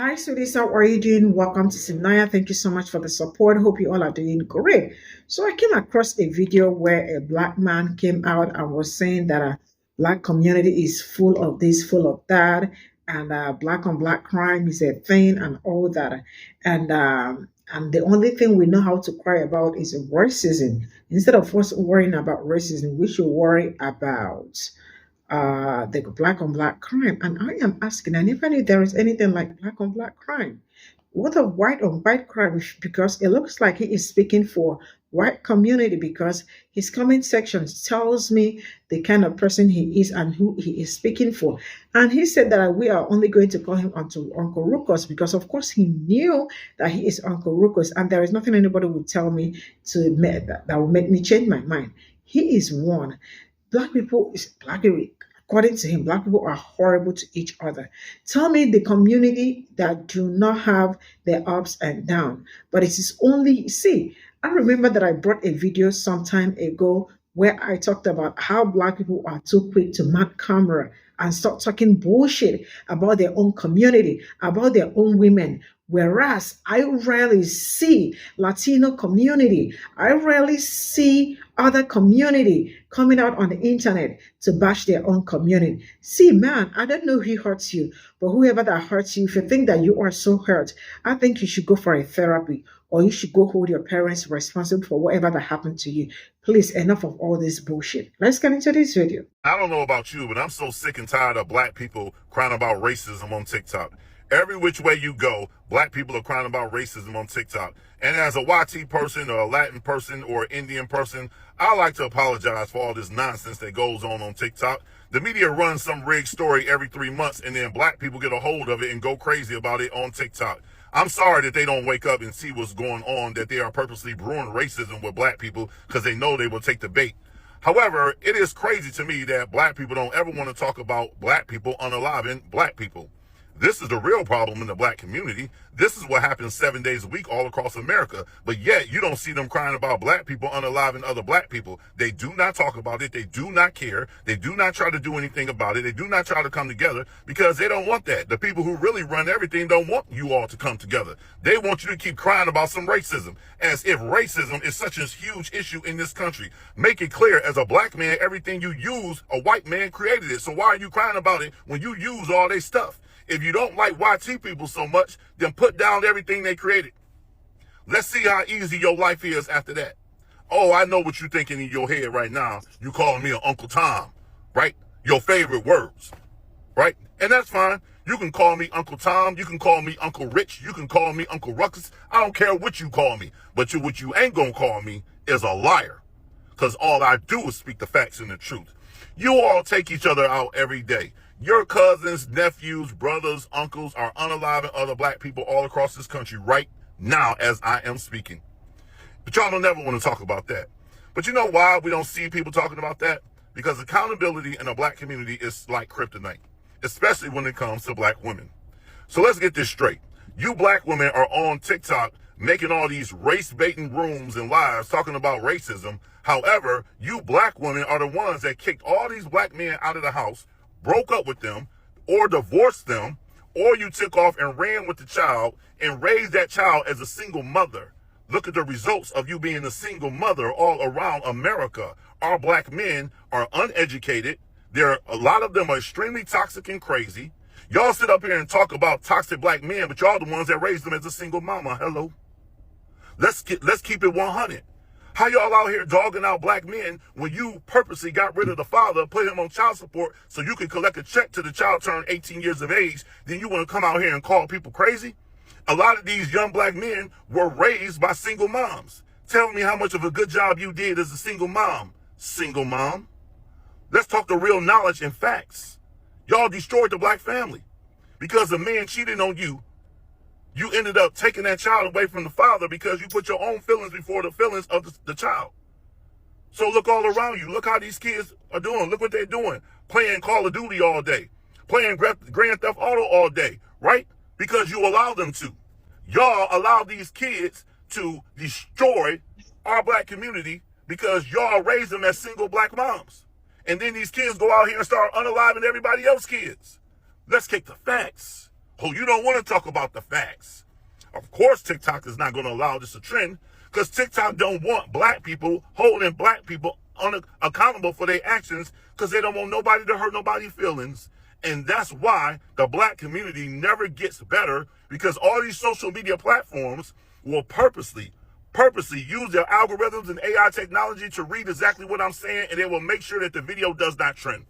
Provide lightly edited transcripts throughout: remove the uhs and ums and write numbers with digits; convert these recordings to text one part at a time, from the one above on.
Hi, sweeties. How are you doing? Welcome to Cimnanya. Thank you so much for the support. Hope you all are doing great. So I came across a video where a black man came out and was saying that a black community is full of this, full of that, and black on black crime is a thing and all that. And the only thing we know how to cry about is racism. Instead of us worrying about racism, we should worry about the black on black crime. And I am asking, and if any there is anything like black on black crime, what of white on white crime? Because it looks like he is speaking for white community because his comment section tells me the kind of person he is and who he is speaking for. And he said that we are only going to call him Uncle Ruckus because of course he knew that he is Uncle Ruckus, and there is nothing anybody will tell me that will make me change my mind. He is one. Black people, according to him, black people are horrible to each other. Tell me the community that do not have their ups and downs, but it is only, see, I remember that I brought a video some time ago where I talked about how black people are too quick to mount camera and start talking bullshit about their own community, about their own women. Whereas I rarely see Latino community, I rarely see other community coming out on the internet to bash their own community. See, man, I don't know who hurts you, but whoever that hurts you, if you think that you are so hurt, I think you should go for a therapy or you should go hold your parents responsible for whatever that happened to you. Please, enough of all this bullshit. Let's get into this video. I don't know about you, but I'm so sick and tired of black people crying about racism on TikTok. Every which way you go, black people are crying about racism on TikTok. And as a YT person or a Latin person or Indian person, I like to apologize for all this nonsense that goes on TikTok. The media runs some rigged story every 3 months, and then black people get a hold of it and go crazy about it on TikTok. I'm sorry that they don't wake up and see what's going on, that they are purposely brewing racism with black people because they know they will take the bait. However, it is crazy to me that black people don't ever want to talk about black people unaliving black people. This is the real problem in the black community. This is what happens 7 days a week all across America. But yet you don't see them crying about black people unaliving other black people. They do not talk about it. They do not care. They do not try to do anything about it. They do not try to come together because they don't want that. The people who really run everything don't want you all to come together. They want you to keep crying about some racism, as if racism is such a huge issue in this country. Make it clear, as a black man, everything you use, a white man created it. So why are you crying about it when you use all their stuff? If you don't like YT people so much, then put down everything they created. Let's see how easy your life is after that. Oh, I know what you're thinking in your head right now. You calling me an Uncle Tom, right? Your favorite words, right? And that's fine. You can call me Uncle Tom. You can call me Uncle Rich. You can call me Uncle Ruckus. I don't care what you call me. But what you ain't gonna call me is a liar. Because all I do is speak the facts and the truth. You all take each other out every day. Your cousins, nephews, brothers, uncles are unaliving other black people all across this country right now as I am speaking. But y'all don't never want to talk about that. But you know why we don't see people talking about that? Because accountability in the black community is like kryptonite, especially when it comes to black women. So let's get this straight. You black women are on TikTok making all these race-baiting rooms and lives talking about racism. However, you black women are the ones that kicked all these black men out of the house, broke up with them, or divorced them, or you took off and ran with the child and raised that child as a single mother. Look at the results of you being a single mother all around America. Our black men are uneducated. A lot of them are extremely toxic and crazy. Y'all sit up here and talk about toxic black men, but y'all the ones that raised them as a single mama. Hello. Let's keep it 100. How y'all out here dogging out black men when you purposely got rid of the father, put him on child support so you could collect a check till the child turned 18 years of age? Then you want to come out here and call people crazy? A lot of these young black men were raised by single moms. Tell me how much of a good job you did as a single mom. Single mom. Let's talk the real knowledge and facts. Y'all destroyed the black family because the man cheated on you. You ended up taking that child away from the father because you put your own feelings before the feelings of the child. So look all around you. Look how these kids are doing. Look what they're doing. Playing Call of Duty all day. Playing Grand Theft Auto all day, right? Because you allow them to. Y'all allow these kids to destroy our black community because y'all raised them as single black moms. And then these kids go out here and start unaliving everybody else's kids. Let's kick the facts. Oh, you don't want to talk about the facts. Of course, TikTok is not going to allow this to trend because TikTok don't want black people holding black people accountable for their actions because they don't want nobody to hurt nobody's feelings. And that's why the black community never gets better, because all these social media platforms will purposely use their algorithms and AI technology to read exactly what I'm saying, and they will make sure that the video does not trend.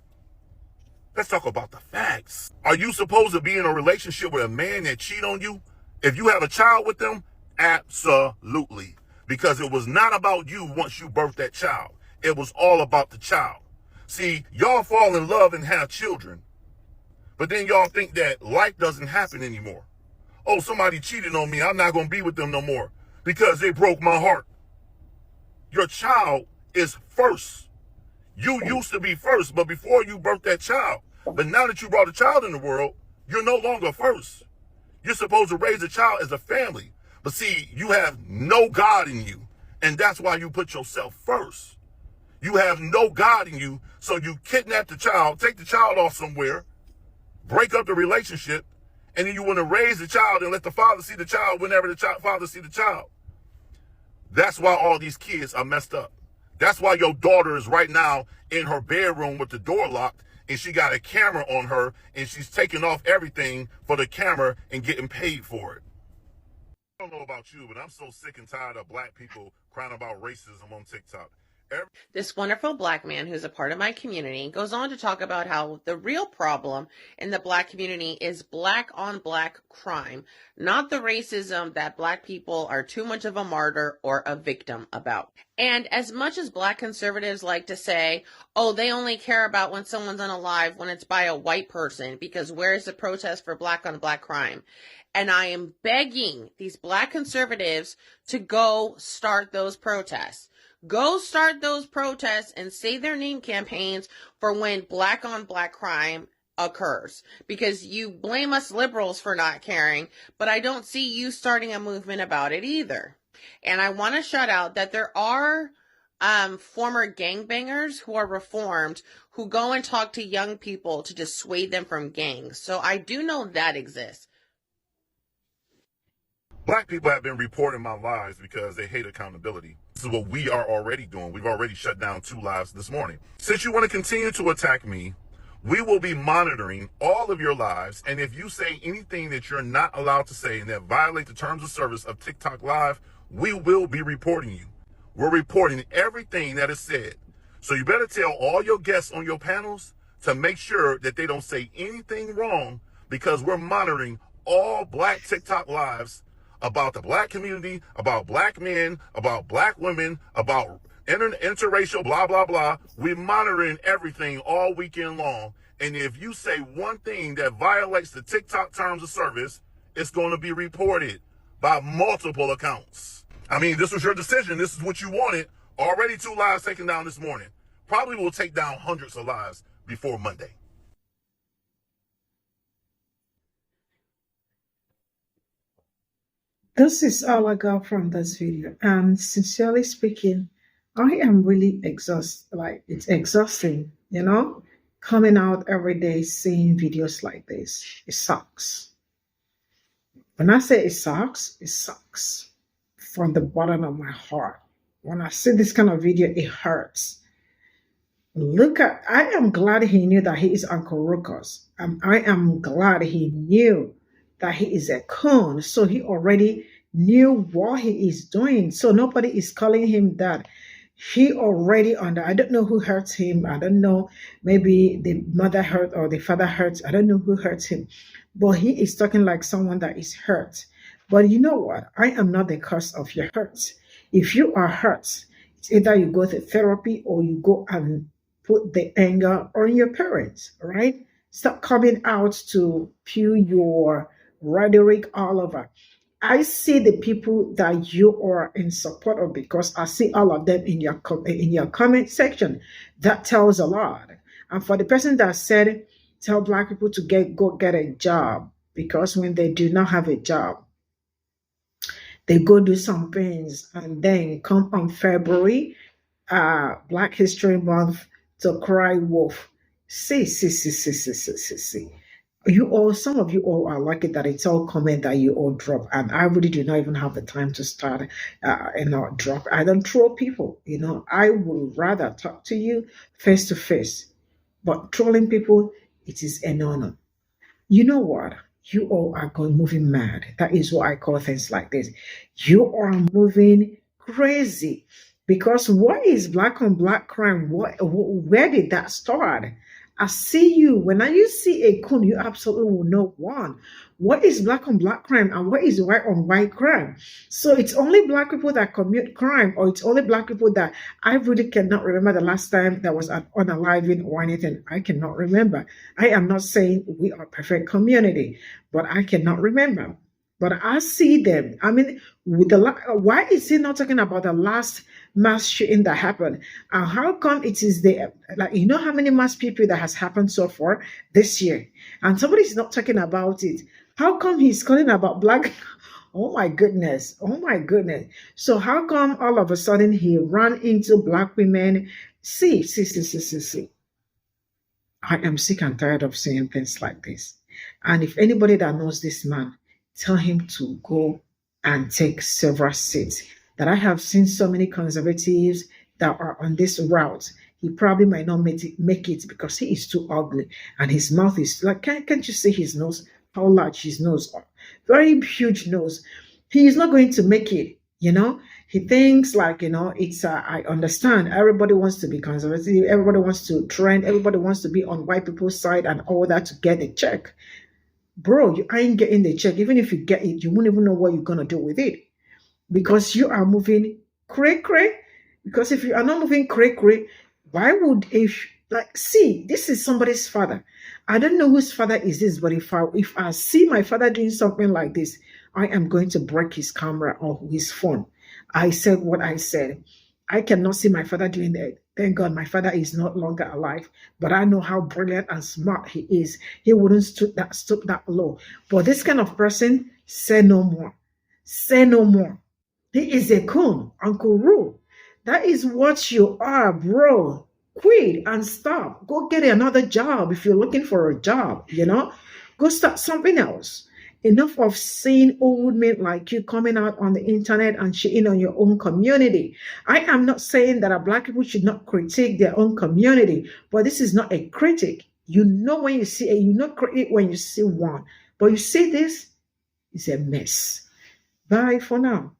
Let's talk about the facts. Are you supposed to be in a relationship with a man that cheat on you? If you have a child with them, absolutely. Because it was not about you once you birthed that child. It was all about the child. See, y'all fall in love and have children, but then y'all think that life doesn't happen anymore. Oh, somebody cheated on me. I'm not going to be with them no more because they broke my heart. Your child is first. You used to be first, but before you birthed that child. But now that you brought a child in the world, you're no longer first. You're supposed to raise a child as a family. But see, you have no God in you. And that's why you put yourself first. You have no God in you. So you kidnap the child, take the child off somewhere, break up the relationship, and then you want to raise the child and let the father see the child whenever the father see the child. That's why all these kids are messed up. That's why your daughter is right now in her bedroom with the door locked, and she got a camera on her, and she's taking off everything for the camera and getting paid for it. I don't know about you, but I'm so sick and tired of black people crying about racism on TikTok. This wonderful black man who's a part of my community goes on to talk about how the real problem in the black community is black on black crime, not the racism that black people are too much of a martyr or a victim about. And as much as black conservatives like to say, oh, they only care about when someone's unalive when it's by a white person, because where's the protest for black on black crime? And I am begging these black conservatives to go start those protests. Go start those protests and say their name campaigns for when black on black crime occurs. Because you blame us liberals for not caring, but I don't see you starting a movement about it either. And I want to shout out that there are former gangbangers who are reformed who go and talk to young people to dissuade them from gangs. So I do know that exists. Black people have been reporting my lives because they hate accountability. This is what we are already doing. We've already shut down 2 lives this morning. Since you want to continue to attack me, we will be monitoring all of your lives. And if you say anything that you're not allowed to say and that violate the terms of service of TikTok Live, we will be reporting you. We're reporting everything that is said. So you better tell all your guests on your panels to make sure that they don't say anything wrong, because we're monitoring all black TikTok lives about the black community, about black men, about black women, about interracial, blah, blah, blah. We're monitoring everything all weekend long. And if you say one thing that violates the TikTok terms of service, it's going to be reported by multiple accounts. I mean, this was your decision. This is what you wanted. Already 2 lives taken down this morning. Probably will take down hundreds of lives before Monday. This is all I got from this video. And sincerely speaking, I am really exhausted. Like, it's exhausting, coming out every day seeing videos like this. It sucks. When I say it sucks from the bottom of my heart. When I see this kind of video, it hurts. I am glad he knew that he is Uncle Ruckus. I am glad he knew that he is a coon. So he already knew what he is doing. So nobody is calling him that. He already I don't know who hurts him. I don't know. Maybe the mother hurt or the father hurts. I don't know who hurts him. But he is talking like someone that is hurt. But you know what? I am not the cause of your hurt. If you are hurt, it's either you go to therapy or you go and put the anger on your parents, right? Stop coming out to pew your rhetoric all over. I see the people that you are in support of, because I see all of them in your comment section. That tells a lot. And for the person that said, tell black people to go get a job, because when they do not have a job, they go do some things and then come on February, Black History Month, to cry wolf. See. You all, some of you all are lucky that it's all comment that you all drop, and I really do not even have the time to start, drop. I don't troll people. I would rather talk to you face to face, but trolling people, it is an honor. You know what? You all are going moving mad. That is what I call things like this. You are moving crazy because what is black on black crime? Where did that start? I see you. When you see a coon, you absolutely will know one. What is black on black crime and what is white on white crime? So it's only black people that commit crime, or it's only black people that I really cannot remember the last time there was an unaliving or anything. I cannot remember. I am not saying we are a perfect community, but I cannot remember. But I see them. I mean, why is he not talking about the last mass shooting that happened? And how come it is how many mass people that has happened so far this year? And somebody's not talking about it. How come he's calling about black? Oh my goodness. Oh my goodness. So how come all of a sudden he ran into black women? See. I am sick and tired of seeing things like this. And if anybody that knows this man, tell him to go and take several seats. That I have seen so many conservatives that are on this route. He probably might not make it because he is too ugly. And his mouth is like, can't you see his nose? How large his nose are? Very huge nose. He is not going to make it. He thinks it's I understand everybody wants to be conservative, everybody wants to trend, everybody wants to be on white people's side and all that to get a check. Bro, you ain't getting the check. Even if you get it, you won't even know what you're gonna do with it, because you are moving cray. Because if you are not moving cray, why would see, this is somebody's father. I don't know whose father is this, but if I see my father doing something like this, I am going to break his camera or his phone. I said what I said. I cannot see my father doing that. Thank God my father is no longer alive, but I know how brilliant and smart he is. He wouldn't stoop that low. But this kind of person, say no more. Say no more. He is a coon, Uncle Ru. That is what you are, bro. Quit and stop. Go get another job if you're looking for a job, Go start something else. Enough of seeing old men like you coming out on the internet and shitting on your own community. I am not saying that black people should not critique their own community, but this is not a critic. You know when you see you not critic when you see one. But you see this, it's a mess. Bye for now.